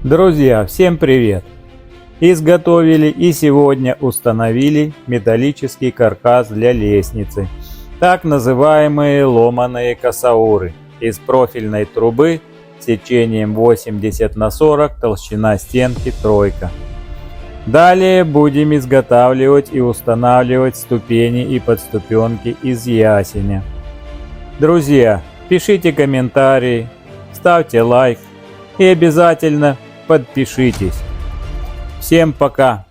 Друзья, всем привет! Изготовили и сегодня установили металлический каркас для лестницы, так называемые ломаные косауры из профильной трубы сечением 80 на 40, толщина стенки 3. Далее будем изготавливать и устанавливать ступени и подступенки из ясеня. Друзья, пишите комментарии, ставьте лайк и обязательно подпишитесь. Всем пока!